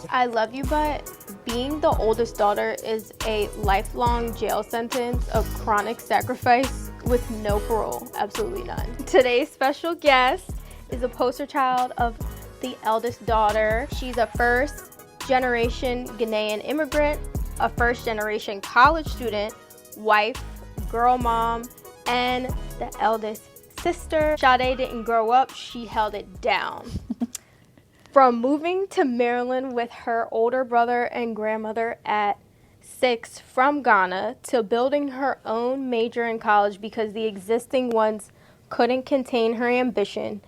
I love you, but being the oldest daughter is a lifelong jail sentence of chronic sacrifice with no parole. Absolutely none. Today's special guest is a poster child of the eldest daughter. She's a first-generation Ghanaian immigrant, a first-generation college student, wife, girl mom, and the eldest sister. Sade didn't grow up, she held it down. From moving to Maryland with her older brother and grandmother at 6 from Ghana to building her own major in college because the existing ones couldn't contain her ambition,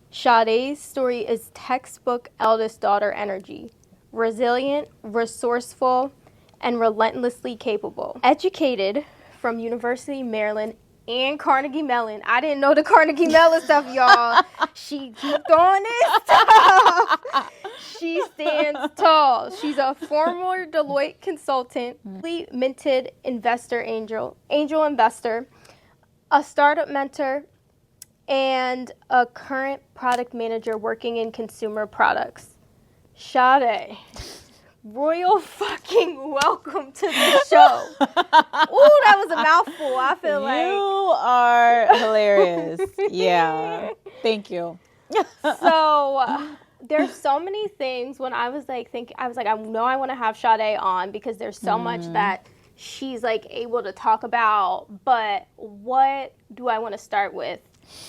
Sade's story is textbook eldest daughter energy. Resilient, resourceful, and relentlessly capable. Educated from University of Maryland and Carnegie Mellon. I didn't know the Carnegie Mellon stuff, y'all. She keep throwing this stuff. She stands tall. She's a former Deloitte consultant, minted angel investor, a startup mentor, and a current product manager working in consumer products. Sade, royal fucking welcome to the show. Ooh, that was a mouthful. I feel like you are hilarious. Yeah, thank you. So there's so many things. When I was like I know I want to have Sade on because there's so much that she's like able to talk about. But what do I want to start with?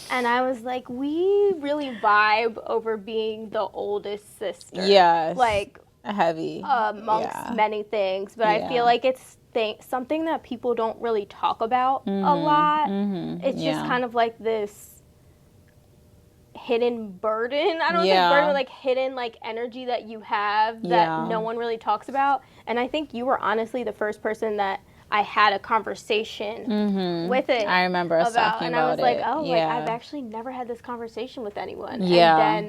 And I was like, we really vibe over being the oldest sister. Yes. Like heavy. Amongst many things. But I feel like it's something that people don't really talk about a lot. It's just kind of like this hidden burden. I don't know if it's burden, but like hidden like energy that you have that no one really talks about. And I think you were honestly the first person that I had a conversation with it. I remember us talking and about I was like, it. oh, like I've actually never had this conversation with anyone. Yeah.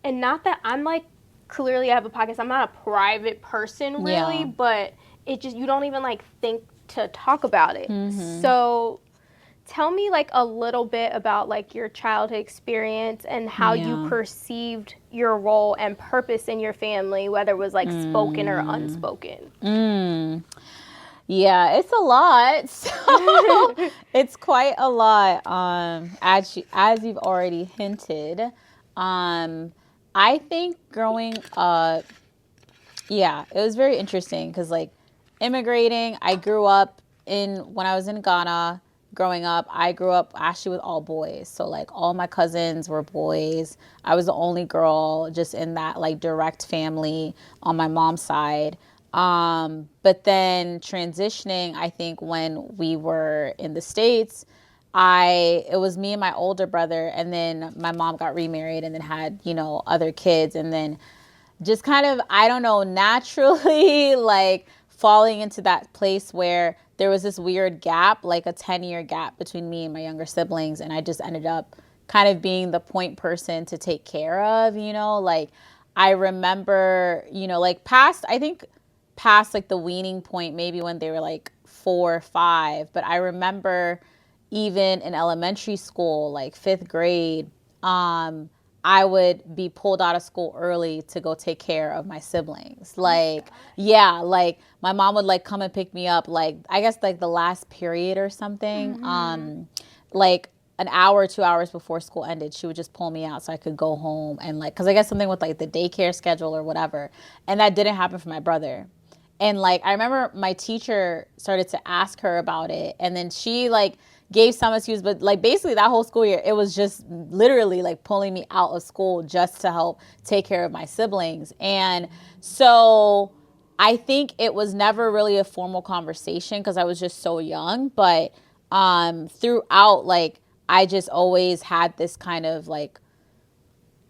And not that I'm like, clearly I have a podcast. I'm not a private person really, but it just, you don't even like think to talk about it. So tell me like a little bit about like your childhood experience and how you perceived your role and purpose in your family, whether it was like spoken or unspoken. Yeah, it's a lot. So it's quite a lot. As you've already hinted, I think growing up, it was very interesting because like immigrating, when I was in Ghana growing up, I grew up actually with all boys. So like all my cousins were boys. I was the only girl just in that like direct family on my mom's side. But then transitioning, I think when we were in the States, it was me and my older brother, and then my mom got remarried and then had, other kids, and then just kind of, I don't know, naturally like falling into that place where there was this weird gap, like a 10-year gap between me and my younger siblings. And I just ended up kind of being the point person to take care of, like I remember, like past like the weaning point, maybe when they were like 4 or 5. But I remember even in elementary school, like 5th grade, I would be pulled out of school early to go take care of my siblings. Like, like my mom would like come and pick me up, like, I guess like the last period or something. Like an hour, 2 hours before school ended, she would just pull me out so I could go home and like, cause I guess something with like the daycare schedule or whatever. And that didn't happen for my brother. And like, I remember my teacher started to ask her about it, and then she like gave some excuse, but like basically that whole school year, it was just literally like pulling me out of school just to help take care of my siblings. And so I think it was never really a formal conversation because I was just so young, but throughout, like I just always had this kind of like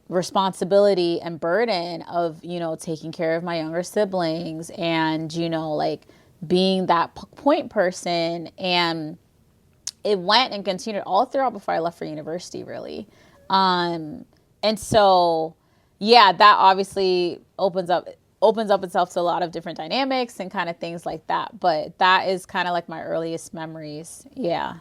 responsibility and burden of, taking care of my younger siblings and, like being that point person. And it went and continued all throughout before I left for university, really. And so, that obviously opens up itself to a lot of different dynamics and kind of things like that. But that is kind of like my earliest memories. Yeah.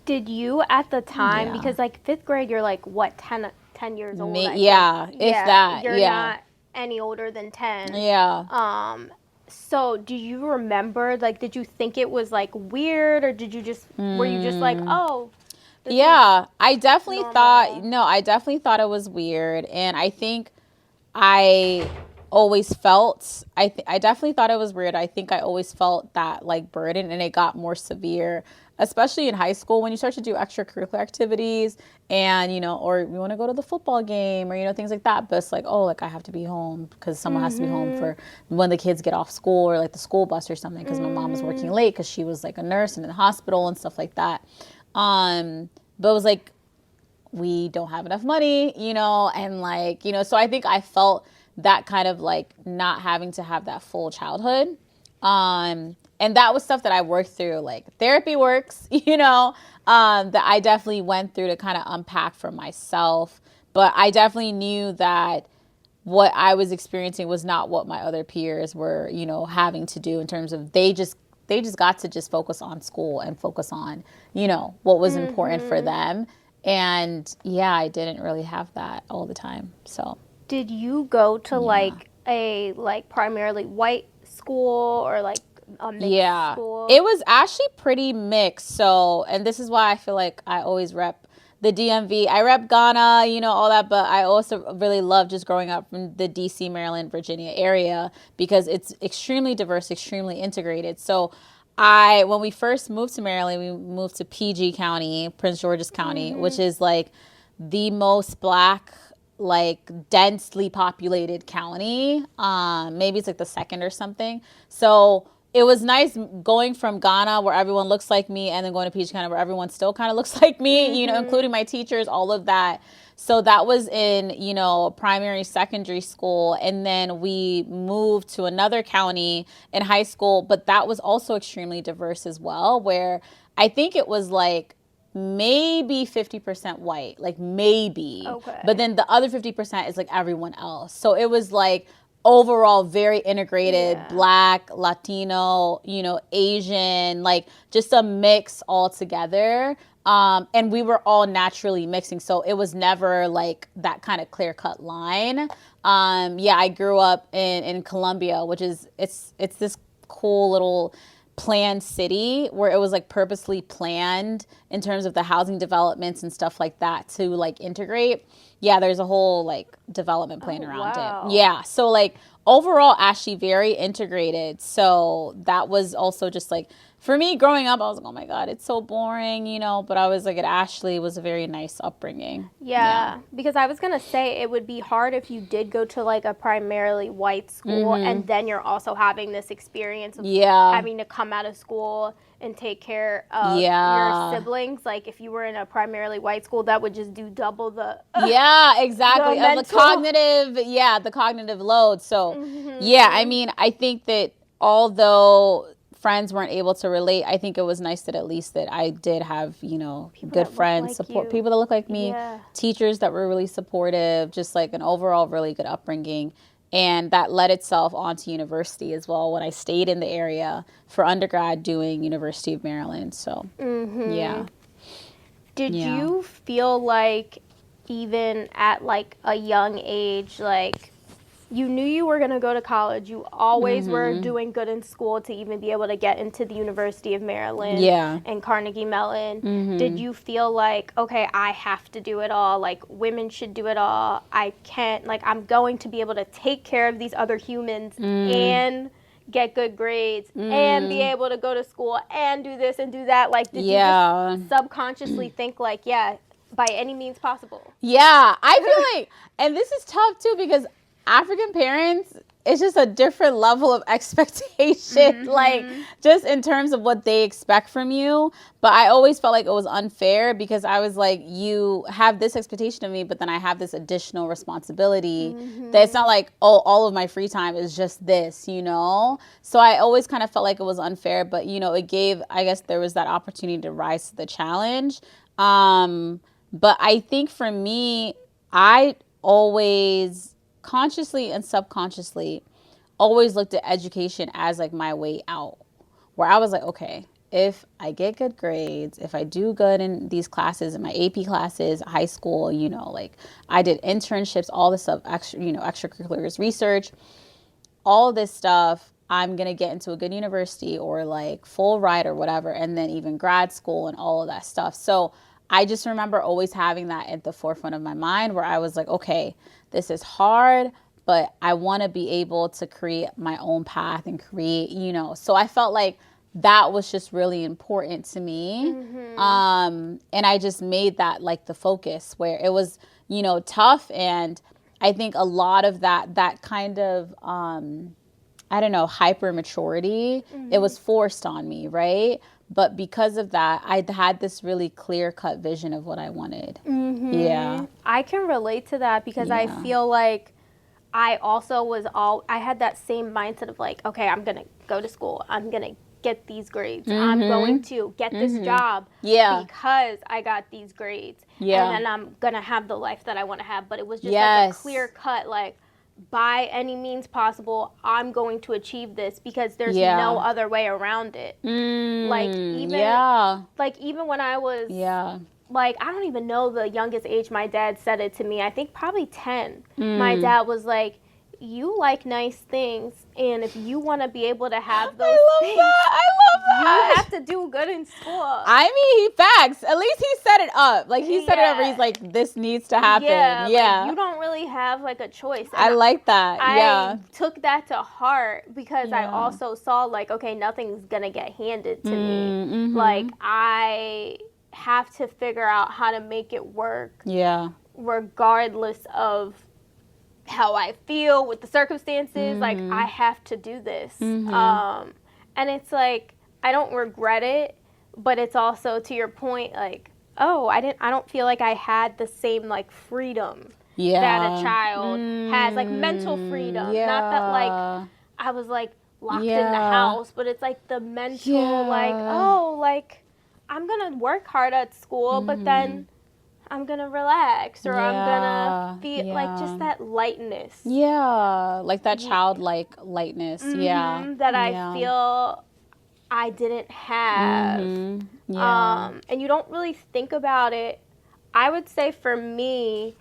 Did you at the time, because like 5th grade, you're like, what, 10 10 years old, I yeah, think. if that, You're yeah. not any older than 10. Yeah. So do you remember, like, did you think it was, like, weird, or did you just, were you just like, oh, this Yeah, I definitely normal? I definitely thought it was weird. And I think I always felt, I definitely thought it was weird. I think I always felt that like burden, and it got more severe, especially in high school when you start to do extracurricular activities and, or you want to go to the football game or, things like that. But it's like, oh, like I have to be home because someone has to be home for when the kids get off school, or like the school bus or something, because my mom was working late because she was like a nurse and in the hospital and stuff like that. But it was like, we don't have enough money, and like, so I think I felt that kind of like not having to have that full childhood. And that was stuff that I worked through, like therapy works, that I definitely went through to kind of unpack for myself. But I definitely knew that what I was experiencing was not what my other peers were, having to do, in terms of they just got to just focus on school and focus on, what was important for them. And yeah, I didn't really have that all the time. So Did you go to like a primarily white school, or like a mixed school? It was actually pretty mixed. So, and this is why I feel like I always rep the DMV. I rep Ghana, all that, but I also really love just growing up from the DC, Maryland, Virginia area, because it's extremely diverse, extremely integrated. So when we first moved to Maryland, we moved to PG County, Prince George's County, which is like the most Black, like densely populated county. Maybe it's like the second or something. So it was nice going from Ghana, where everyone looks like me, and then going to PG County, where everyone still kind of looks like me, including my teachers, all of that. So that was in, primary, secondary school. And then we moved to another county in high school, but that was also extremely diverse as well, where I think it was like maybe 50% white, like maybe. Okay. But then the other 50% is like everyone else. So it was like overall very integrated, Black, Latino, Asian, like just a mix all together. And we were all naturally mixing, so it was never like that kind of clear-cut line. I grew up in Columbia, which is it's this cool little planned city where it was like purposely planned in terms of the housing developments and stuff like that to like integrate. Yeah, there's a whole like development plan around it. Yeah, so like overall actually very integrated. So that was also just like, for me growing up, I was like, oh my God, it's so boring, but I was like, it actually was a very nice upbringing. Yeah, because I was going to say it would be hard if you did go to like a primarily white school, and then you're also having this experience of having to come out of school and take care of your siblings. Like if you were in a primarily white school, that would just do double the exactly, the cognitive load. So I mean, I think that although friends weren't able to relate, I think it was nice that at least that I did have, good friends, support people that look like me, teachers that were really supportive, just like an overall really good upbringing. And that led itself onto university as well, when I stayed in the area for undergrad doing University of Maryland. So, Did you feel like even at like a young age, like you knew you were going to go to college, you always were doing good in school to even be able to get into the University of Maryland and Carnegie Mellon. Did you feel like, okay, I have to do it all, like women should do it all, I can't, like I'm going to be able to take care of these other humans and get good grades and be able to go to school and do this and do that? Like did you just subconsciously think like, by any means possible? I feel like, and this is tough too, because African parents, it's just a different level of expectation, like just in terms of what they expect from you. But I always felt like it was unfair, because I was like, you have this expectation of me, but then I have this additional responsibility that it's not like, oh, all of my free time is just this, So I always kind of felt like it was unfair, but it gave, I guess there was that opportunity to rise to the challenge. But I think for me, I always consciously and subconsciously always looked at education as like my way out, where I was like, okay, if I get good grades, if I do good in these classes, in my AP classes, high school, you know, like I did internships, all this stuff, extra, you know, extracurriculars, research, all this stuff, I'm going to get into a good university or like full ride or whatever, and then even grad school and all of that stuff. So I just remember always having that at the forefront of my mind where I was like, okay, this is hard, but I want to be able to create my own path and create, you know. So I felt like that was just really important to me. And I just made that like the focus where it was, you know, tough. And I think a lot of that kind of, I don't know, hyper maturity, it was forced on me, right? But because of that, I had this really clear cut vision of what I wanted. Yeah. I can relate to that because I Yeah. feel like I also I had that same mindset of like, okay, I'm going to go to school. I'm going to get these grades. I'm going to get this job Yeah. because I got these grades. Yeah. And then I'm going to have the life that I want to have. But it was just like a Yes. clear cut, like, by any means possible, I'm going to achieve this because there's Yeah. no other way around it. Like even when I was like, I don't even know the youngest age my dad said it to me. I think probably 10. My dad was like, you like nice things, and if you want to be able to have those things, I love that. you have to do good in school. I mean, facts. At least he set it up. Like, he set it up where he's like, this needs to happen. Yeah. Like, you don't really have, like, a choice. And I like that. I took that to heart because I also saw, like, okay, nothing's going to get handed to me. Like, I have to figure out how to make it work. Yeah. Regardless of how I feel with the circumstances, like, I have to do this. And it's like, I don't regret it, but it's also, to your point, like, oh, I don't feel like I had the same, like, freedom that a child has, like, mental freedom. Not that, like, I was, like, locked in the house, but it's, like, the mental, like, oh, like, I'm gonna work hard at school, but then I'm gonna relax, or I'm gonna feel like just that lightness. Yeah, like that childlike lightness. That I feel I didn't have. And you don't really think about it. I would say for me,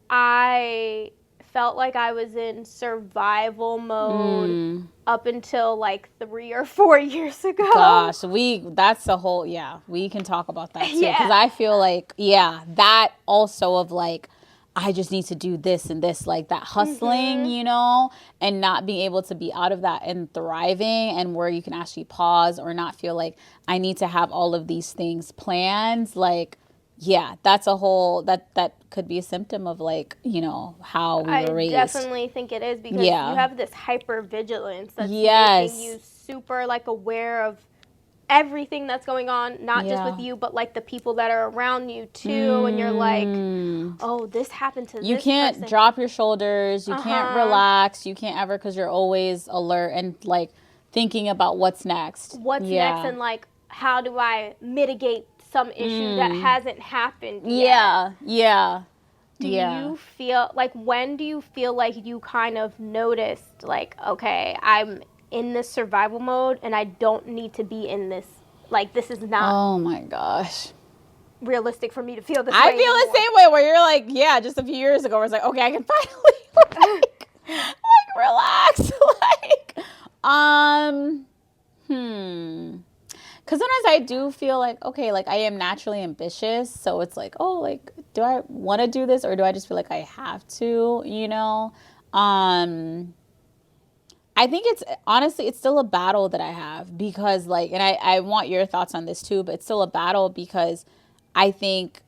I felt like I was in survival mode up until like 3 or 4 years ago. Gosh, that's the whole, we can talk about that too. Because I feel like, that also of like, I just need to do this and this, like that hustling, you know, and not being able to be out of that and thriving, and where you can actually pause or not feel like I need to have all of these things planned. Like, that's a whole, that could be a symptom of like, you know, how we were raised. I definitely think it is because you have this hyper vigilance that's making you super like aware of everything that's going on, not just with you, but like the people that are around you too. And you're like, oh, this happened to this person. You can't drop your shoulders. You can't relax. You can't ever, because you're always alert and like thinking about what's next. What's next, and like, how do I mitigate some issue that hasn't happened yet? Do you feel like, when do you feel like you kind of noticed like, okay, I'm in this survival mode and I don't need to be in this, like, this is not, oh my gosh, realistic for me to feel this way I feel anymore. the same way, where you're like, just a few years ago, I was like, okay, I can finally like relax. Because sometimes I do feel like, okay, like I am naturally ambitious. So it's like, oh, like, do I want to do this, or do I just feel like I have to, you know? I think honestly, it's still a battle that I have, because like, and I want your thoughts on this too, but it's still a battle because I think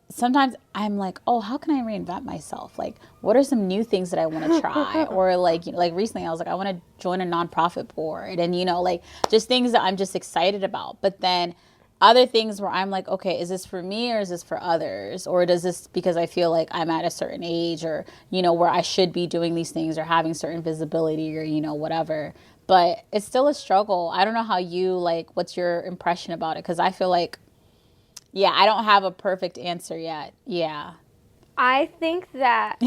sometimes I'm like, oh, how can I reinvent myself? Like, what are some new things that I want to try? Or like, you know, like recently I was like, I want to join a nonprofit board, and, you know, like just things that I'm just excited about. But then other things where I'm like, okay, is this for me or is this for others? Or does this, because I feel like I'm at a certain age, or, you know, where I should be doing these things or having certain visibility, or, you know, whatever. But it's still a struggle. I don't know how you, like, what's your impression about it? Because I feel like, I don't have a perfect answer yet. I think that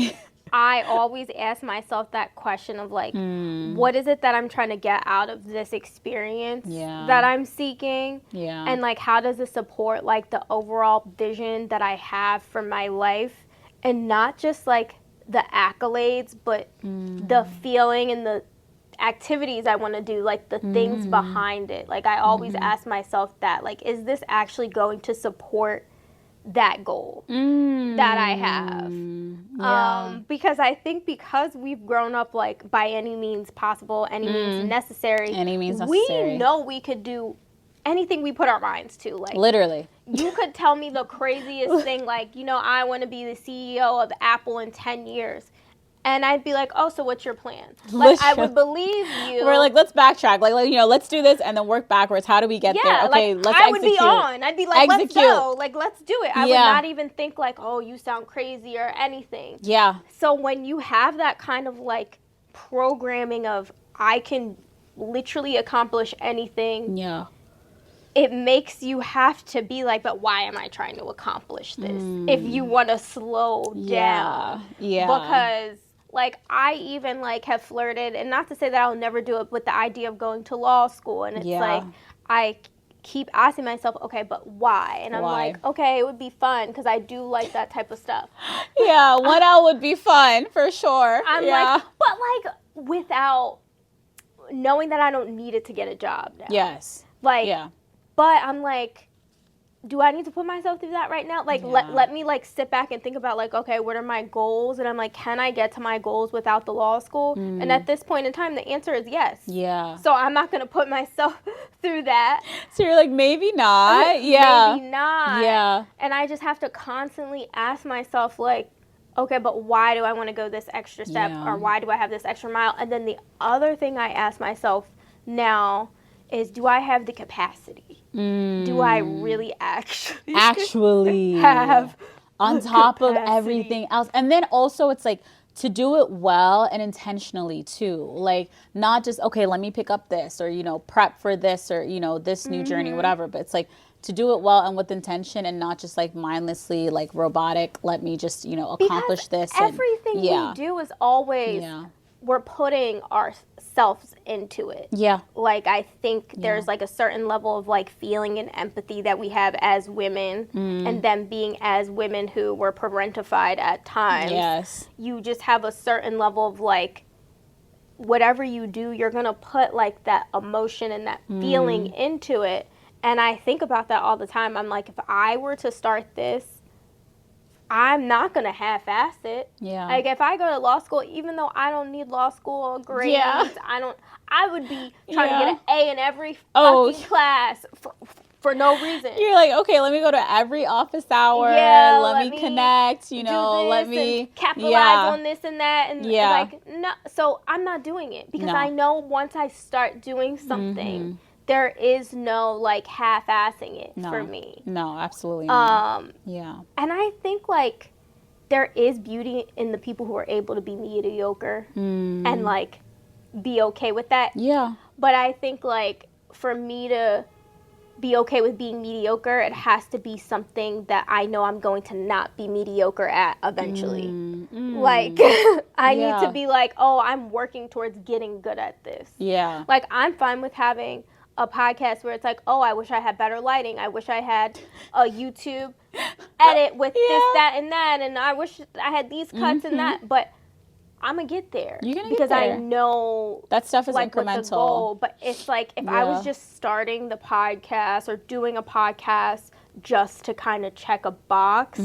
I always ask myself that question of like, what is it that I'm trying to get out of this experience that I'm seeking? Yeah. And like, how does it support like the overall vision that I have for my life? And not just like the accolades, but the feeling and the activities I want to do, like the things behind it. Like I always ask myself that, like, is this actually going to support that goal that I have? Because I think because we've grown up like by any means possible, any means necessary, we know we could do anything we put our minds to. Like literally. You could tell me the craziest thing, like, you know, I want to be the CEO of Apple in 10 years. And I'd be like, oh, so what's your plan? Like, I would believe you. We're like, let's backtrack. Like, you know, let's do this and then work backwards. How do we get there? Okay, like, let's I execute. would be on. I'd be like, let's go. Like, let's do it. I would not even think like, oh, you sound crazy or anything. Yeah. So when you have that kind of like programming of I can literally accomplish anything. Yeah. It makes you have to be like, but why am I trying to accomplish this? If you want to slow down. Yeah. Because like I even like have flirted, and not to say that I'll never do it, with the idea of going to law school. And it's like I keep asking myself, okay, but why? And I'm like, okay, it would be fun because I do like that type of stuff. Yeah, 1L would be fun for sure. I'm like, but like without knowing that I don't need it to get a job now. Yes. Like, but I'm like, do I need to put myself through that right now? Like, let me like sit back and think about like, okay, what are my goals? And I'm like, can I get to my goals without the law school? And at this point in time, the answer is yes. Yeah. So I'm not going to put myself through that. So you're like, maybe not. Yeah. Maybe not. Yeah. And I just have to constantly ask myself like, okay, but why do I want to go this extra step? Or why do I have this extra mile? And then the other thing I ask myself now is, do I have the capacity? Do I really actually have on top of everything else? And then also it's like to do it well and intentionally too. Like not just, okay, let me pick up this or, you know, prep for this or, you know, this new journey, whatever. But it's like to do it well and with intention and not just like mindlessly, like robotic, let me just, you know, accomplish this. Everything we do is always, we're putting ourselves into it. Yeah. Like, I think there's, like, a certain level of, like, feeling and empathy that we have as women. And then being as women who were parentified at times. Yes. You just have a certain level of, like, whatever you do, you're going to put, like, that emotion and that feeling into it. And I think about that all the time. I'm like, if I were to start this, I'm not going to half-ass it. Yeah. Like, if I go to law school, even though I don't need law school grades, I would be trying to get an A in every fucking class for no reason. You're like, okay, let me go to every office hour. Yeah, let me connect, you know, let me capitalize on this and that. And like, no, so I'm not doing it because I know once I start doing something, there is no like half-assing it for me. No, absolutely not. And I think like there is beauty in the people who are able to be mediocre and like be okay with that. Yeah. But I think like for me to be okay with being mediocre, it has to be something that I know I'm going to not be mediocre at eventually. Like I need to be like, oh, I'm working towards getting good at this. Yeah. Like I'm fine with having a podcast where it's like, oh, I wish I had better lighting. I wish I had a YouTube edit with this, that, and that. And I wish I had these cuts and that. But I'm going to get there. You're going to get there. Because I know that stuff is like, incremental. What the goal. But it's like if I was just starting the podcast or doing a podcast just to kind of check a box,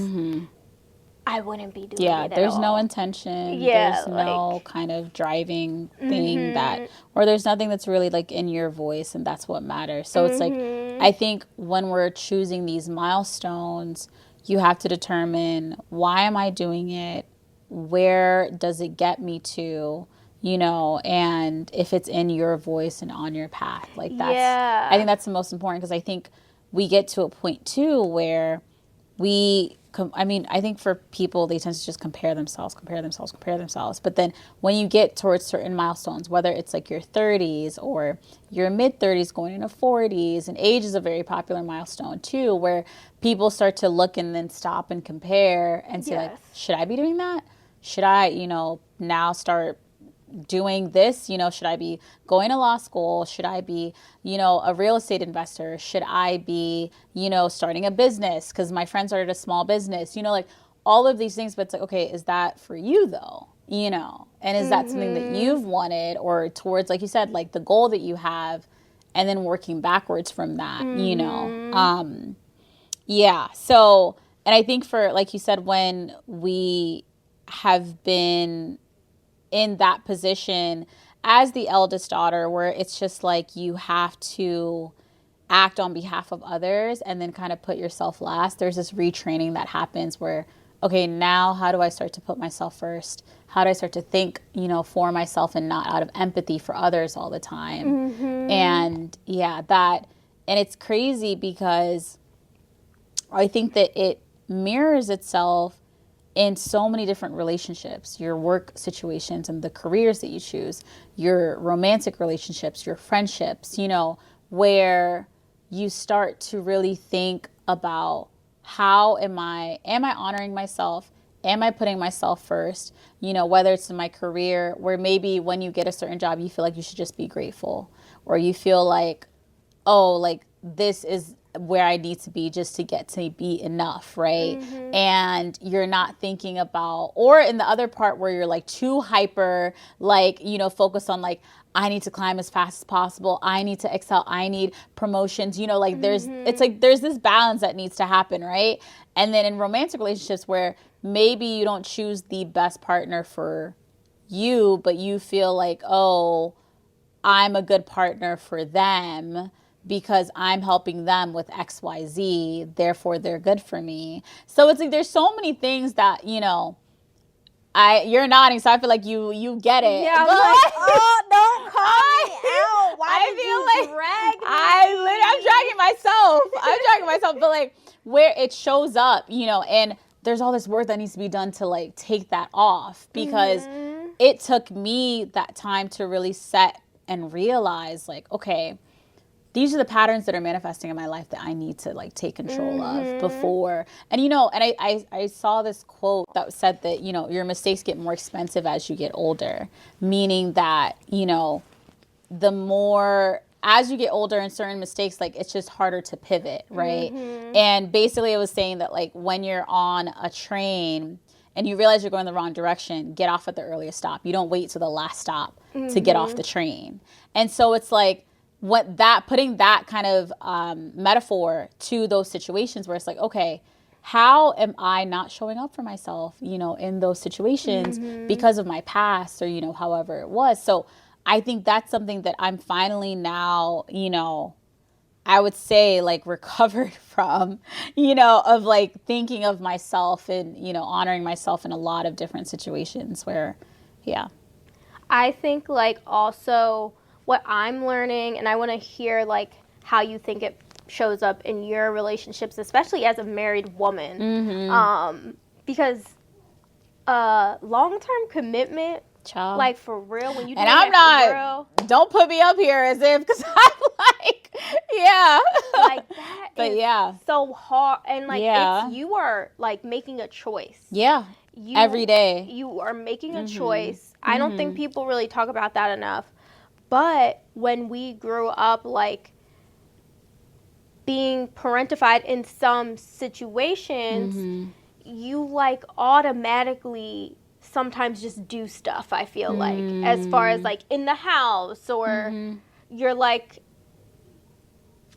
I wouldn't be doing it at all. There's no intention. There's no kind of driving thing that, or there's nothing that's really like in your voice, and that's what matters. So it's like, I think when we're choosing these milestones, you have to determine, why am I doing it? Where does it get me to? You know, and if it's in your voice and on your path, like that's, I think that's the most important, because I think we get to a point too where I think for people, they tend to just compare themselves. But then when you get towards certain milestones, whether it's like your 30s or your mid-30s going into 40s, and age is a very popular milestone too, where people start to look and then stop and compare and say like, should I be doing that? should I, now start doing this? Should I be going to law school? Should I be, a real estate investor? Should I be, starting a business? Because my friend started a small business, like all of these things. But it's like, okay, is that for you though? And is that something that you've wanted, or towards, like you said, like the goal that you have, and then working backwards from that, yeah. So, and I think for, like you said, when we have been in that position as the eldest daughter, where it's just like you have to act on behalf of others and then kind of put yourself last, there's this retraining that happens where, okay, now how do I start to put myself first? How do I start to think, for myself and not out of empathy for others all the time? And yeah, and it's crazy because I think that it mirrors itself in so many different relationships, your work situations and the careers that you choose, your romantic relationships, your friendships, where you start to really think about, how am I honoring myself? Am I putting myself first? Whether it's in my career, where maybe when you get a certain job, you feel like you should just be grateful, or you feel like, oh, like this is where I need to be just to get to be enough, right? And you're not thinking about, or in the other part where you're like too hyper, like, focused on like, I need to climb as fast as possible. I need to excel. I need promotions. Like it's like there's this balance that needs to happen, right? And then in romantic relationships where maybe you don't choose the best partner for you, but you feel like, oh, I'm a good partner for them because I'm helping them with XYZ, therefore they're good for me. So it's like there's so many things that, you're nodding, so I feel like you get it. Yeah, I'm like, oh, don't call me out. Why did you drag me? I'm dragging myself, but like where it shows up, and there's all this work that needs to be done to like take that off, because it took me that time to really set and realize like, okay, these are the patterns that are manifesting in my life that I need to like take control of before. And, and I saw this quote that said that, your mistakes get more expensive as you get older, meaning that, the more, as you get older in certain mistakes, like it's just harder to pivot, right? And basically it was saying that like when you're on a train and you realize you're going the wrong direction, get off at the earliest stop. You don't wait to the last stop to get off the train. And so it's like, putting that kind of metaphor to those situations where it's like, okay, how am I not showing up for myself, in those situations because of my past, or, however it was. So I think that's something that I'm finally now, I would say like recovered from, of like thinking of myself and, honoring myself in a lot of different situations where, yeah. I think like also what I'm learning, and I want to hear like how you think it shows up in your relationships, especially as a married woman, because long-term commitment, Child. like for real, when you do and I'm not, for real, don't put me up here as if, because I'm like, yeah, like that but is yeah, so hard, and like it's, you are like making a choice. Yeah, every day you are making a choice. I don't think people really talk about that enough. But when we grew up, like, being parentified in some situations, you, like, automatically sometimes just do stuff, I feel like, as far as, like, in the house, or you're, like,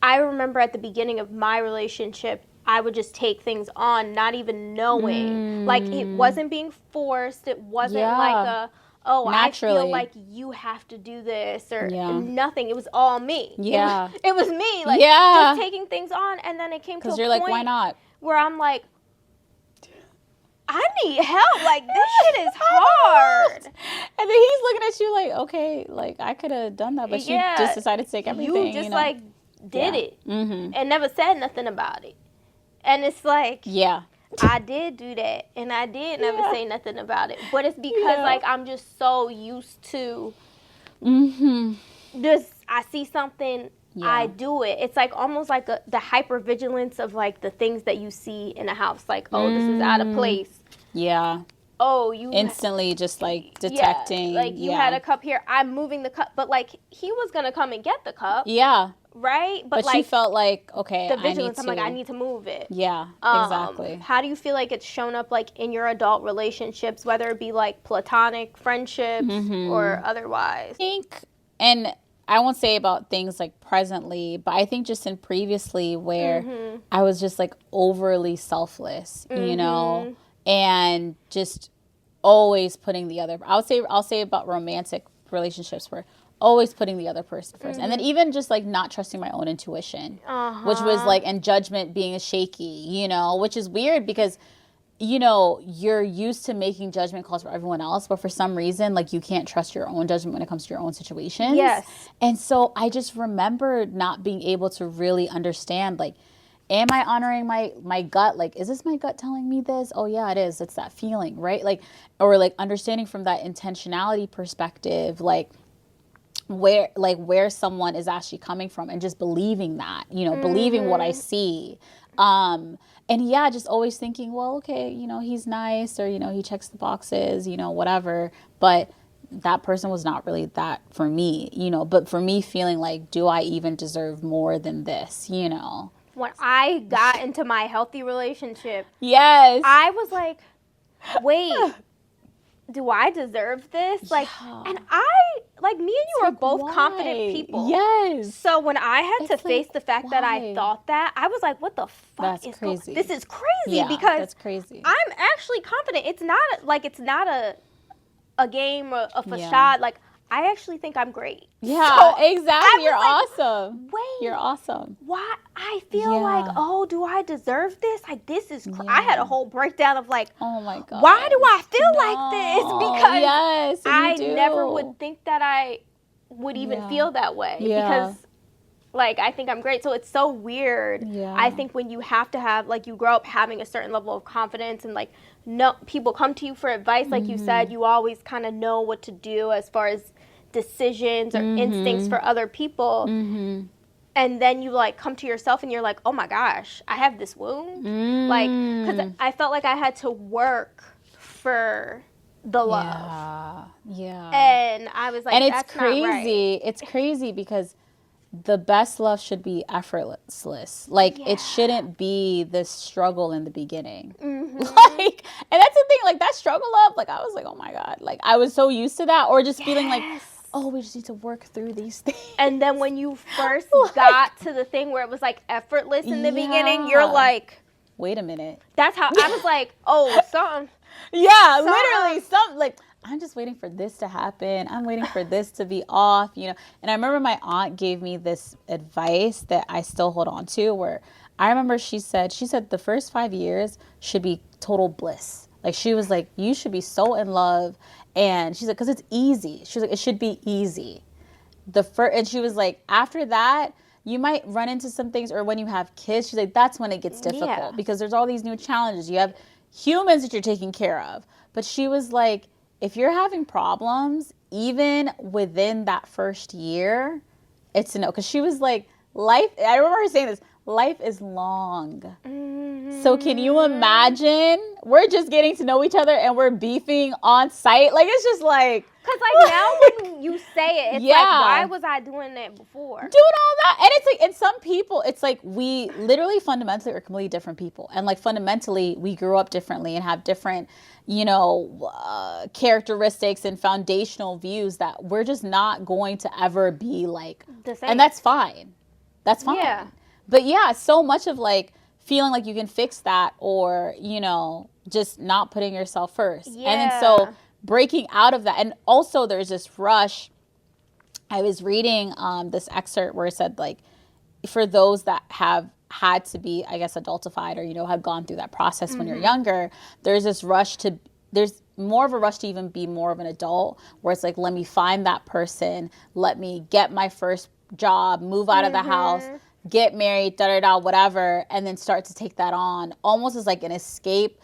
I remember at the beginning of my relationship, I would just take things on, not even knowing. Like, it wasn't being forced. It wasn't like a, oh, naturally. I feel like you have to do this, or nothing. It was all me. Yeah. It was me, like, just taking things on, and then it came to a point you're like, why not? Where I'm like, I need help. Like, this shit is hard. And then he's looking at you like, okay, like, I could have done that, but you just decided to take everything. You just, like, did it and never said nothing about it. And it's like, I did do that, and I did never say nothing about it. But it's because, like, I'm just so used to just, I see something, I do it. It's like almost like the hypervigilance of, like, the things that you see in a house. Like, oh, this is out of place. Yeah. oh, you instantly just like detecting. like you had a cup here, I'm moving the cup, but like he was gonna come and get the cup. Yeah. Right? But like she felt like, okay, the vigilance, I'm like, I need to move it. Yeah, exactly. How do you feel like it's shown up like in your adult relationships, whether it be like platonic friendships or otherwise? I think, and I won't say about things like presently, but I think just in previously where I was just like overly selfless, you know, and just always putting the other, I'll say about romantic relationships where always putting the other person first. And then even just like not trusting my own intuition, which was like, and judgment being shaky, you know, which is weird because, you know, you're used to making judgment calls for everyone else, but for some reason, like you can't trust your own judgment when it comes to your own situations. Yes. And so I just remember not being able to really understand, like, am I honoring my gut? Like, is this my gut telling me this? Oh yeah, it is. It's that feeling, right? Like, or like understanding from that intentionality perspective, like, where someone is actually coming from and just believing that, you know, believing what I see. And yeah, just always thinking, well, okay, you know, he's nice, or, you know, he checks the boxes, you know, whatever. But that person was not really that for me, you know, but for me feeling like, do I even deserve more than this, you know? When I got into my healthy relationship, yes, I was like, wait, do I deserve this? Like, and like me and you are both confident people. Yes. So when I had to face the fact that I thought that, I was like, what the fuck is crazy? This is crazy because that's crazy. I'm actually confident. It's not a game or a facade. Like, I actually think I'm great. Yeah, so exactly. You're like, awesome. Wait. You're awesome. Why? I feel like, oh, do I deserve this? Like, this is I had a whole breakdown of like, oh my God. Why do I feel like this? Because I never would think that I would even feel that way. Because like, I think I'm great. So it's so weird. Yeah. I think when you have to have, like, you grow up having a certain level of confidence and like, no, people come to you for advice. Like you said, you always kind of know what to do as far as decisions or instincts for other people. And then you like come to yourself and you're like, oh my gosh, I have this wound. Like, because I felt like I had to work for the love. Yeah. And I was like, and it's that's crazy. Not right. It's crazy because the best love should be effortless. Like, it shouldn't be this struggle in the beginning. Like, and that's the thing, like, that struggle love, like, I was like, oh my God. Like, I was so used to that, or just feeling like, oh, we just need to work through these things. And then when you first got to the thing where it was like effortless in the beginning, you're like, wait a minute. That's how I was like, oh, something. Yeah, literally, something like, I'm just waiting for this to happen. I'm waiting for this to be off, you know. And I remember my aunt gave me this advice that I still hold on to, where I remember she said the first 5 years should be total bliss. Like, she was like, you should be so in love. And she's like, because it's easy. She's like, it should be easy. And she was like, after that, you might run into some things, or when you have kids, she's like, that's when it gets difficult because there's all these new challenges. You have humans that you're taking care of. But she was like, if you're having problems, even within that first year, it's a no. Because she was like, life, I remember her saying this, life is long. So can you imagine? We're just getting to know each other and we're beefing on site. Like, it's just like. Because, like, now when you say it, it's like, why was I doing that before? Doing all that. And it's like, and some people, it's like, we literally fundamentally are completely different people. And, like, fundamentally, we grew up differently and have different, you know, characteristics and foundational views that we're just not going to ever be like. The same. And that's fine. That's fine. Yeah. But yeah, so much of like feeling like you can fix that, or, you know, just not putting yourself first. Yeah. And then so breaking out of that. And also there's this rush. I was reading this excerpt where it said, like, for those that have had to be, I guess, adultified, or, you know, have gone through that process when you're younger, there's this rush to, there's more of a rush to even be more of an adult, where it's like, let me find that person, let me get my first job, move out of the house, get married, whatever, and then start to take that on almost as like an escape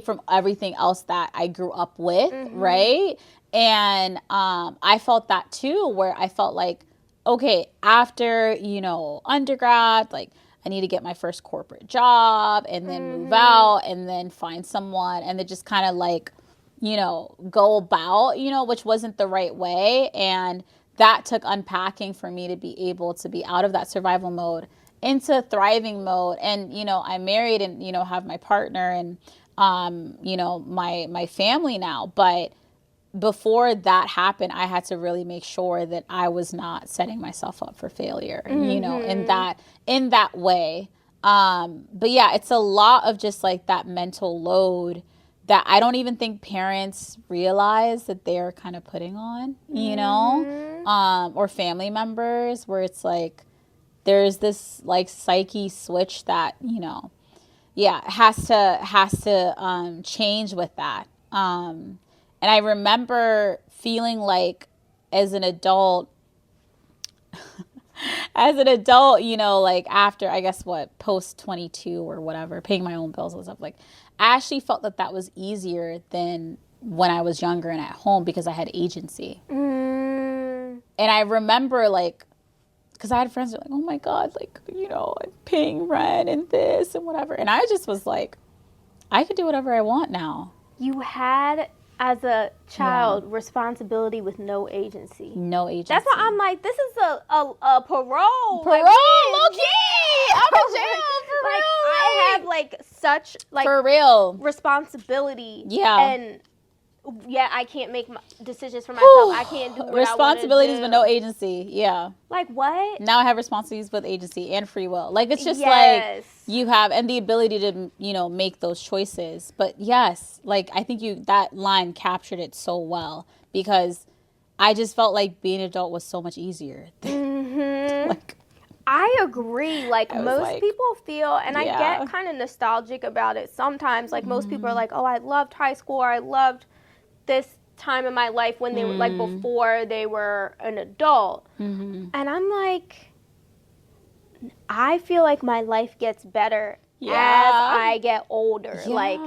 from everything else that I grew up with, right? And I felt that too, where I felt like, okay, after, you know, undergrad, like, I need to get my first corporate job and then move out and then find someone and then just kind of like, you know, go about, you know, which wasn't the right way. And that took unpacking for me to be able to be out of that survival mode into thriving mode. And, you know, I'm married and, you know, have my partner and, you know, my family now. But before that happened, I had to really make sure that I was not setting myself up for failure, you know, in that way. But yeah, it's a lot of just like that mental load that I don't even think parents realize that they're kind of putting on, you know, or family members, where it's like there's this like psyche switch that, you know, yeah, has to change with that. And I remember feeling like as an adult, you know, like after, I guess what, post 22 or whatever, paying my own bills and stuff, like I actually felt that that was easier than when I was younger and at home because I had agency. And I remember like, because I had friends who were like, oh my God, like, you know, I'm paying rent and this and whatever. And I just was like, I could do whatever I want now. You had, as a child, responsibility with no agency. No agency. That's why I'm like, this is a parole. Parole, like, okay. I'm in jail, for like, real. I have like such like for real responsibility. Yeah. And yeah, I can't make decisions for myself. I can't do what responsibilities I with no agency. Yeah. Like what? Now I have responsibilities with agency and free will. Like it's just Yes. like you have and the ability to, you know, make those choices. But yes, like I think that line captured it so well because I just felt like being an adult was so much easier. Like I agree. Like most like, people feel, and I get kind of nostalgic about it sometimes. Like most people are like, oh, I loved high school, or I loved this time in my life when they were like before they were an adult. And I'm like, I feel like my life gets better as I get older. Like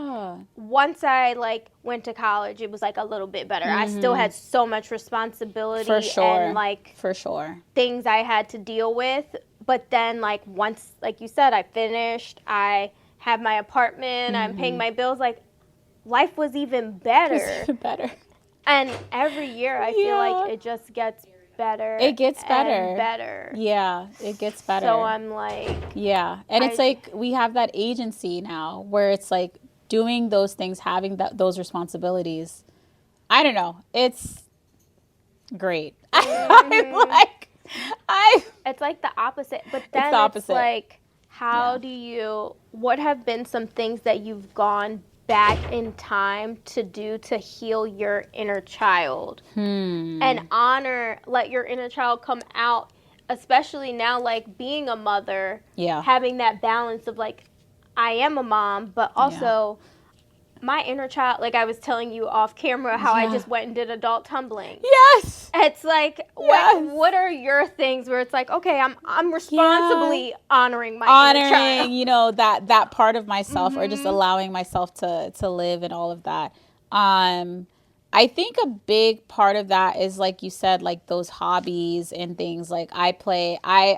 once I like went to college, it was like a little bit better. I still had so much responsibility for sure. and like for sure things I had to deal with. But then like once, like you said, I finished, I have my apartment, I'm paying my bills, like life was even better. It's even better. And every year I feel like it just gets better. It gets better. And better. Yeah, it gets better. So I'm like... Yeah, and it's like we have that agency now where it's like doing those things, having those responsibilities. I don't know. It's great. It's like the opposite. But then it's like, how do you... What have been some things that you've gone back in time to do to heal your inner child and let your inner child come out, especially now, like being a mother, having that balance of like, I am a mom, but also my inner child, like I was telling you off camera how I just went and did adult tumbling. Yes. It's like, what are your things where it's like, okay, I'm responsibly honoring my inner child. You know, that part of myself or just allowing myself to live and all of that. I think a big part of that is, like you said, like those hobbies and things. Like I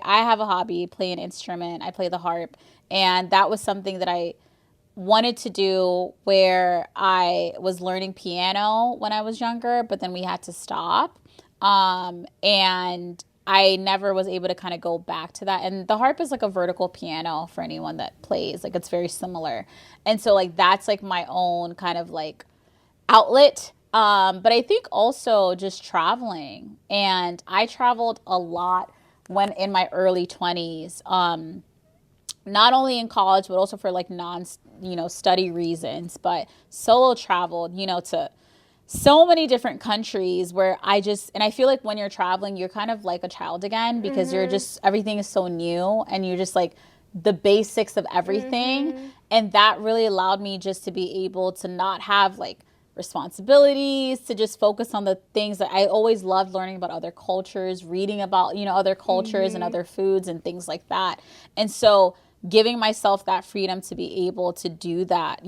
have a hobby, play an instrument. I play the harp. And that was something that I wanted to do where I was learning piano when I was younger, but then we had to stop. And I never was able to kind of go back to that. And the harp is like a vertical piano for anyone that plays. Like it's very similar. And so like that's like my own kind of like outlet. But I think also just traveling. And I traveled a lot when in my early 20s. Not only in college, but also for like study reasons, but solo traveled, to so many different countries where and I feel like when you're traveling, you're kind of like a child again because you're just, everything is so new and you're just like the basics of everything. And that really allowed me just to be able to not have like responsibilities, to just focus on the things that I always loved, learning about other cultures, reading about, other cultures and other foods and things like that. And so giving myself that freedom to be able to do that.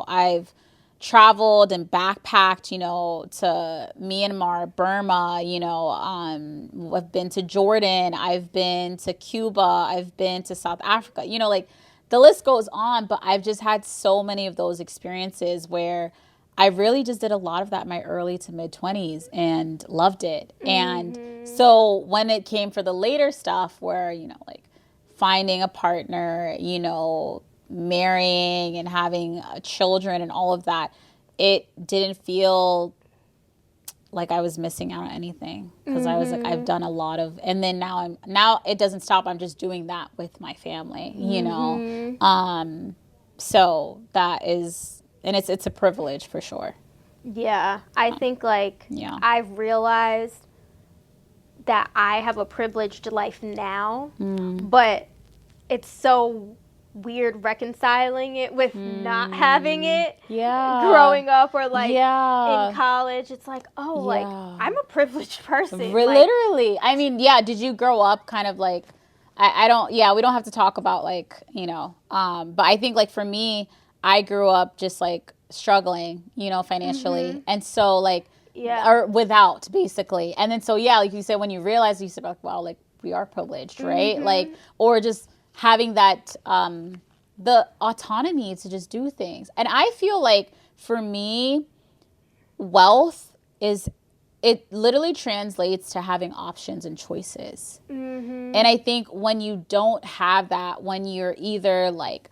I've traveled and backpacked, to Myanmar, Burma, I've been to Jordan, I've been to Cuba, I've been to South Africa, like the list goes on, but I've just had so many of those experiences where I really just did a lot of that in my early to mid 20s and loved it. And so when it came for the later stuff where, like finding a partner, marrying and having children and all of that, it didn't feel like I was missing out on anything because I was like, I've done a lot of, and then now it doesn't stop. I'm just doing that with my family, so that is, and it's a privilege for sure. Yeah, I think Yeah. I've realized that I have a privileged life now, but it's so weird reconciling it with not having it. Yeah. Growing up or Yeah. in college, it's like, oh, like I'm a privileged person. Literally. I mean, yeah, did you grow up kind of like, I don't, yeah, we don't have to talk about like, but I think like for me, I grew up just like struggling, financially. And so like, or without basically. And then so, yeah, like you said, when you realize, you said like, wow, like we are privileged, right? Like, or just having that, the autonomy to just do things. And I feel like for me, wealth it literally translates to having options and choices. And I think when you don't have that, when you're either like,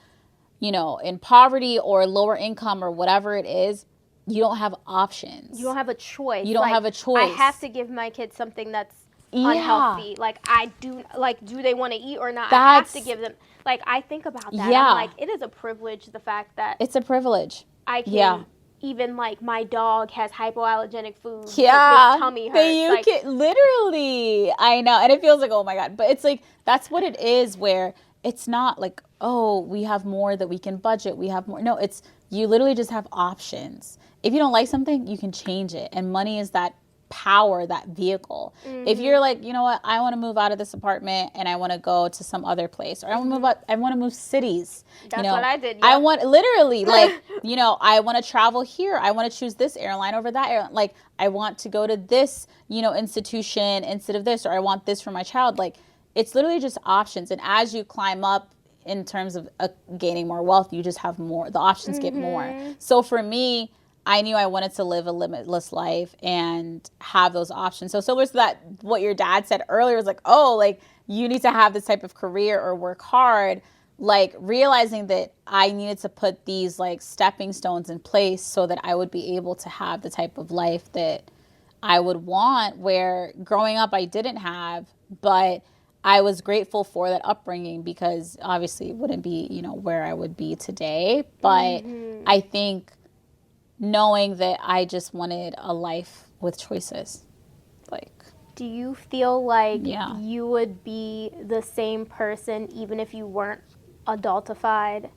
in poverty or lower income or whatever it is, you don't have options. You don't have a choice. You don't have a choice. I have to give my kids something that's unhealthy. Like I do, like do they want to eat or not? I have to give them. Like I think about that. Yeah. I'm like, it is a privilege, the fact that it's a privilege. I can even like my dog has hypoallergenic food. Yeah. His tummy hurts. Literally. I know. And it feels like, oh my God. But it's like, that's what it is, where it's not like, oh, we have more that we can budget. We have more. No, it's, you literally just have options. If you don't like something, you can change it. And money is that power, that vehicle. If you're like, you know what, I want to move out of this apartment and I want to go to some other place, or I want to move out, I want to move cities. That's what I did. Yep. I want literally like, I want to travel here. I want to choose this airline over that airline. Like I want to go to this, institution instead of this, or I want this for my child. Like it's literally just options. And as you climb up in terms of gaining more wealth, you just have more, the options get more. So for me, I knew I wanted to live a limitless life and have those options. So similar to that, what your dad said earlier was like, oh, like you need to have this type of career or work hard. Like realizing that I needed to put these like stepping stones in place so that I would be able to have the type of life that I would want, where growing up I didn't have, but I was grateful for that upbringing because obviously it wouldn't be, where I would be today. But I think knowing that I just wanted a life with choices. Like, do you feel like you would be the same person even if you weren't adultified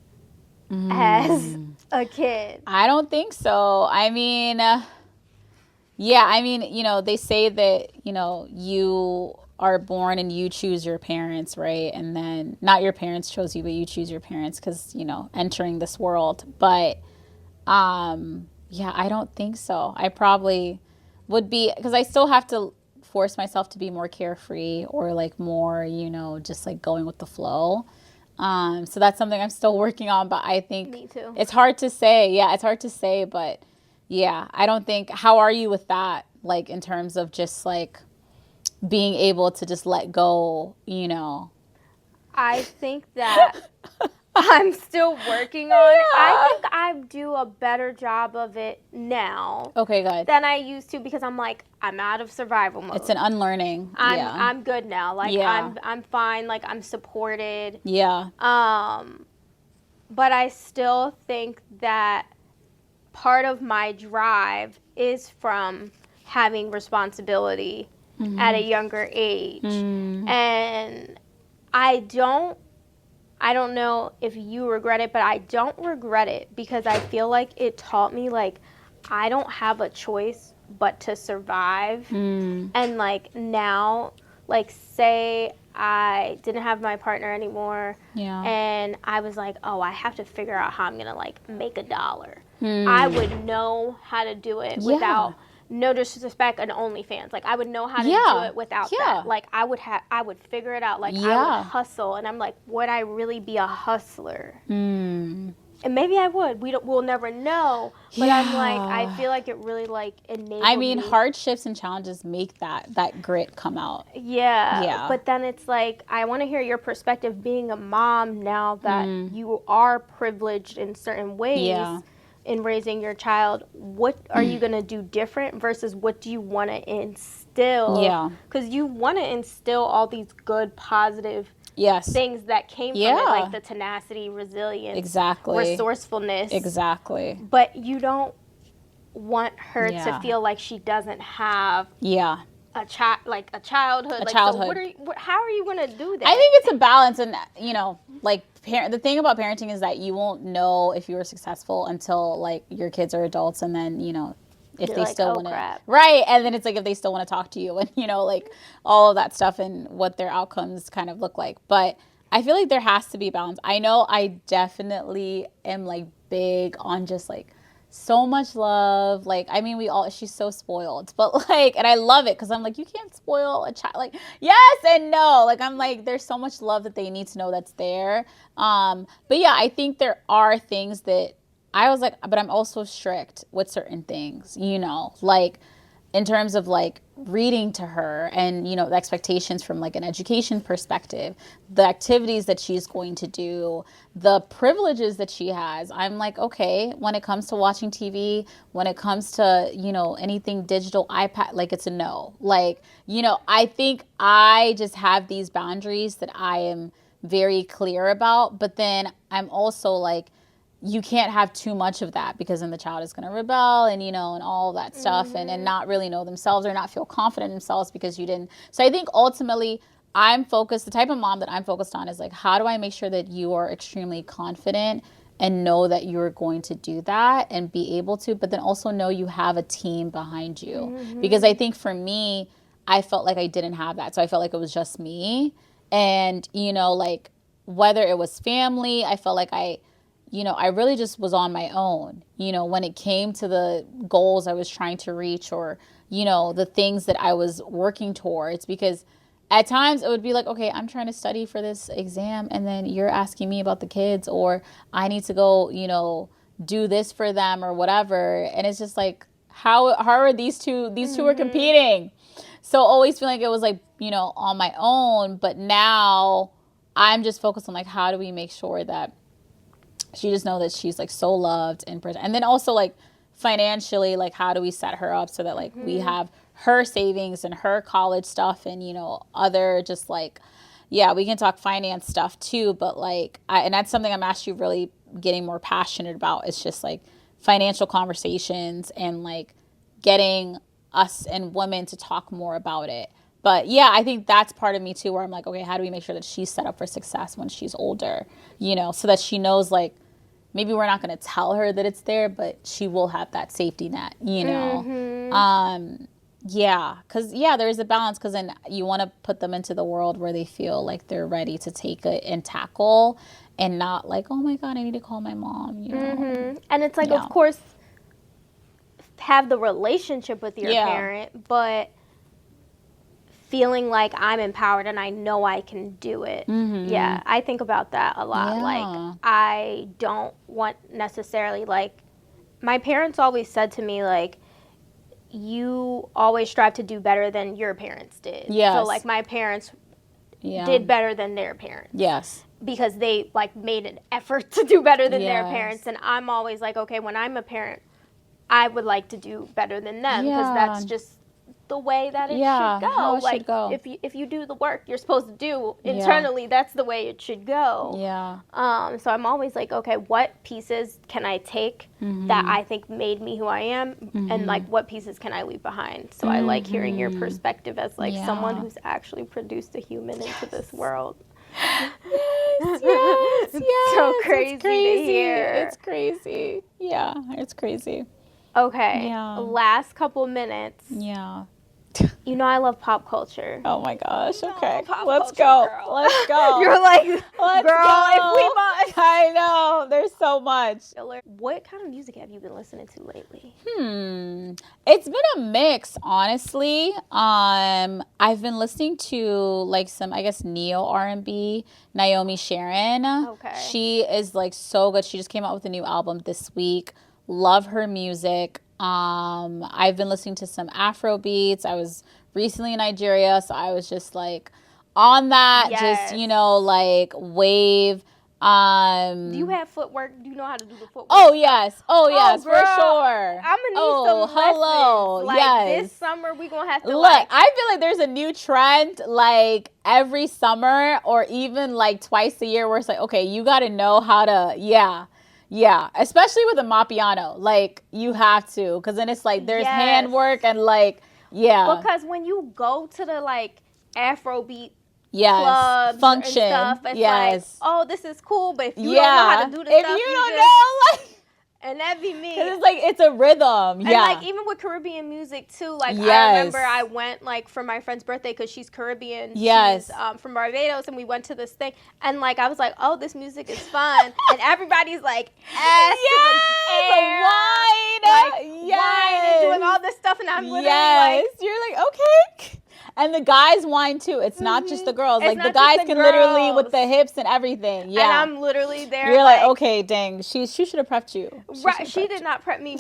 as a kid? I don't think so. I mean, they say that, you are born and you choose your parents, right? And then not your parents chose you, but you choose your parents because, entering this world. But, yeah, I don't think so. I probably would be, because I still have to force myself to be more carefree or like more, just like going with the flow. So that's something I'm still working on, but I think me too. It's hard to say. Yeah, it's hard to say, but yeah, I don't think, how are you with that? Like in terms of just like being able to just let go, I think that I'm still working on it. I think I do a better job of it now. Okay, good. Than I used to, because I'm like, I'm out of survival mode. It's an unlearning. I'm good now. Like I'm fine. Like I'm supported. Yeah. But I still think that part of my drive is from having responsibility at a younger age. And I don't know if you regret it, but I don't regret it because I feel like it taught me like I don't have a choice but to survive. And like now, like say I didn't have my partner anymore and I was like, oh, I have to figure out how I'm gonna like make $1. I would know how to do it without, no disrespect, an OnlyFans. Like, I would know how to do it without that. Like, I would figure it out. Like, I would hustle. And I'm like, would I really be a hustler? And maybe I would. We'll never know. But I'm like, I feel like it really, like, enabled me. Hardships and challenges make that grit come out. Yeah. But then it's like, I want to hear your perspective being a mom now that you are privileged in certain ways in raising your child. What are you going to do different versus what do you want to instill? Yeah. Because you want to instill all these good, positive things that came from it, like the tenacity, resilience, resourcefulness. Exactly. But you don't want her to feel like she doesn't have a childhood. So how are you going to do that? I think it's a balance, and like the thing about parenting is that you won't know if you were successful until like your kids are adults, and then if they still want to, right? And then it's like if they still want to talk to you, and like all of that stuff and what their outcomes kind of look like. But I feel like there has to be balance. I know I definitely am like big on just like so much love. Like, I mean, she's so spoiled, but like, and I love it because I'm like, you can't spoil a child. Like, yes and no. Like, I'm like, there's so much love that they need to know that's there. But yeah, I think there are things that I was like, but I'm also strict with certain things, like in terms of like reading to her and, the expectations from like an education perspective, the activities that she's going to do, the privileges that she has. I'm like, okay, when it comes to watching TV, when it comes to, anything digital, iPad, like it's a no. Like, I think I just have these boundaries that I am very clear about, but then I'm also like, you can't have too much of that because then the child is going to rebel and, and all that stuff and not really know themselves or not feel confident in themselves because you didn't. So I think ultimately the type of mom that I'm focused on is like, how do I make sure that you are extremely confident and know that you're going to do that and be able to, but then also know you have a team behind you. Because I think for me, I felt like I didn't have that. So I felt like it was just me. And, like whether it was family, I felt like I really just was on my own, when it came to the goals I was trying to reach or, the things that I was working towards. Because at times it would be like, okay, I'm trying to study for this exam and then you're asking me about the kids, or I need to go, do this for them or whatever. And it's just like, how are these two are competing? So always feeling like it was like, on my own. But now I'm just focused on like, how do we make sure that she just know that she's like so loved and then also like financially, like how do we set her up so that like we have her savings and her college stuff and other just like we can talk finance stuff too, but like and that's something I'm actually really getting more passionate about. It's just like financial conversations and like getting us and women to talk more about it. But yeah, I think that's part of me too, where I'm like, okay, how do we make sure that she's set up for success when she's older, so that she knows like, maybe we're not going to tell her that it's there, but she will have that safety net, because there's a balance, because then you want to put them into the world where they feel like they're ready to take it and tackle, and not like, oh my God, I need to call my mom, And it's like, of course, have the relationship with your parent, but feeling like I'm empowered and I know I can do it. Yeah, I think about that a lot. Like, I don't want necessarily, like, my parents always said to me, like, you always strive to do better than your parents did. So, like, my parents did better than their parents. Yes. Because they, like, made an effort to do better than their parents. And I'm always like, okay, when I'm a parent, I would like to do better than them. Because that's just the way that it should go. How it like should go. If you do the work you're supposed to do internally, that's the way it should go. So I'm always like, okay, what pieces can I take that I think made me who I am, and like what pieces can I leave behind? So I like hearing your perspective as like someone who's actually produced a human into this world. Yes. So crazy to hear. It's crazy. Yeah, it's crazy. Okay, last couple minutes. You know I love pop culture. Oh my gosh. No, Okay. pop Let's culture, go. girl. Let's go. You're like, Let's girl, go. if we must. I know. There's so much. What kind of music have you been listening to lately? It's been a mix, honestly. I've been listening to like some, I guess, neo R&B, Naomi Sharon. Okay. She is like so good. She just came out with a new album this week. Love her music. I've been listening to some Afro beats. I was recently in Nigeria, so I was just like on that, Yes. just, like wave. Do you have footwork? Do you know how to do the footwork? Oh yes, for girl, sure. I'm gonna need some hello, lessons. Like yes. this summer, we gonna have to Look, I feel like there's a new trend like every summer or even like twice a year where it's like, okay, you got to know how to, yeah, especially with a Mapiano, like you have to, because then it's like there's handwork and like, Because when you go to the like Afrobeat clubs function, and stuff, it's like, oh, this is cool, but if you don't know how to do the if stuff, you don't know, like. And that'd be me. Because it's like, it's a rhythm. And like, even with Caribbean music too, like I remember I went like for my friend's birthday because she's Caribbean. Yes. She's from Barbados, and we went to this thing. And like, I was like, oh, this music is fun. And everybody's like, ass to the air. Wine and doing all this stuff. And I'm literally like. You're like, okay. And the guys whine too. It's not just the girls. It's like the not guys just the can literally girls. with the hips and everything. Yeah. And I'm literally there. You're like, okay, dang. She should have prepped you. She did not prep me.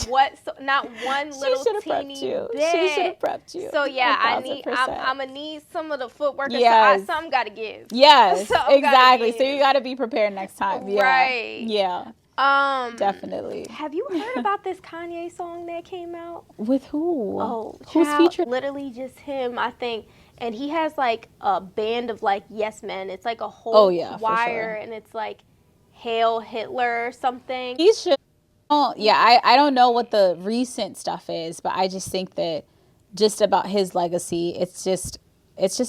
Not one little teeny bit. She should have prepped you. So yeah, I'm gonna need some of the footwork. Yes. So something gotta give. Yes, exactly. So you gotta be prepared next time. Yeah. Right. Yeah. Definitely. Have you heard about this Kanye song that came out? With who? Oh, who's featured? Literally just him, I think. And he has like a band of like yes men. It's like a whole choir, and it's like Hail Hitler or something. He should. Oh yeah, I don't know what the recent stuff is, but I just think that just about his legacy, it's just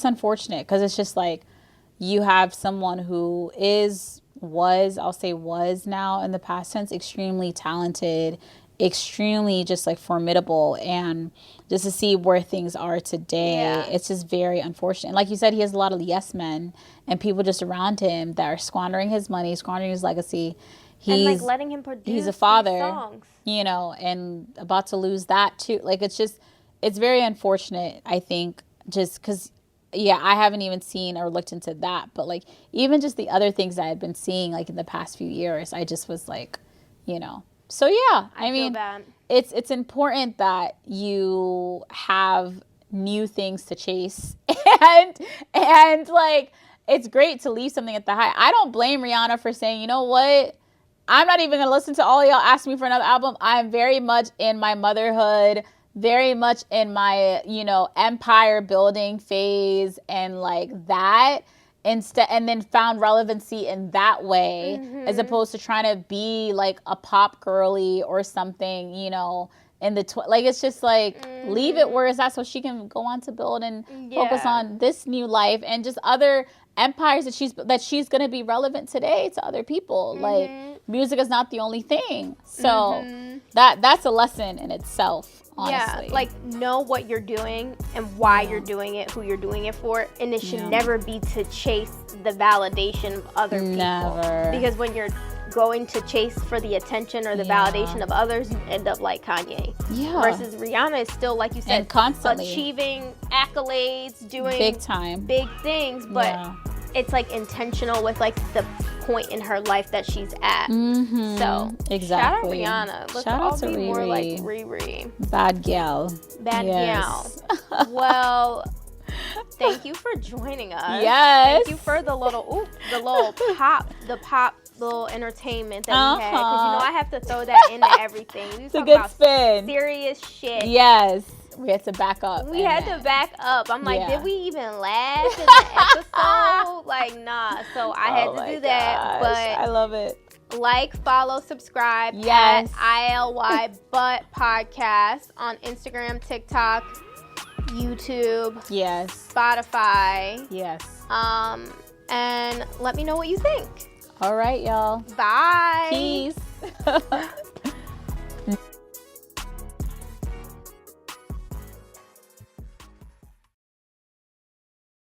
unfortunate because it's just like you have someone who was now in the past tense extremely talented, extremely just like formidable, and just to see where things are today, it's just very unfortunate. And like you said, he has a lot of yes men and people just around him that are squandering his money, squandering his legacy. And like letting him produce he's a father, songs. And about to lose that too. Like it's very unfortunate, I think, just because I haven't even seen or looked into that, but like even just the other things I had been seeing like in the past few years, I just was like, So yeah, I mean, it's important that you have new things to chase, and like it's great to leave something at the high. I don't blame Rihanna for saying, you know what, I'm not even gonna listen to all y'all ask me for another album. I'm very much in my motherhood, very much in my empire building phase, and like that. Instead, and then found relevancy in that way, as opposed to trying to be like a pop girly or something, in the like it's just like leave it where it's at so she can go on to build and focus on this new life and just other empires that she's gonna be relevant today to other people. Like music is not the only thing, so that's a lesson in itself. Honestly. Yeah, like know what you're doing and why you're doing it, who you're doing it for, and it should never be to chase the validation of other people. Never. Because when you're going to chase for the attention or the validation of others, you end up like Kanye. Yeah. Versus Rihanna is still, like you said, and constantly achieving accolades, doing big time, big things, but it's like intentional with like the point in her life that she's at. So exactly. Shout out Rihanna. Let's shout all out to be Riri. more like Riri. Bad gal. Gal. Well, thank you for joining us. Yes. Thank you for the little pop little entertainment that we had. Because I have to throw that into everything. We it's a good spin. Serious shit. Yes. We had to back up. We had to back up. I'm like, did we even laugh in the episode? Like, nah. So I had to do that. But I love it. Like, follow, subscribe at ILY But Podcast on Instagram, TikTok, YouTube, Spotify. Yes. And let me know what you think. All right, y'all. Bye. Peace.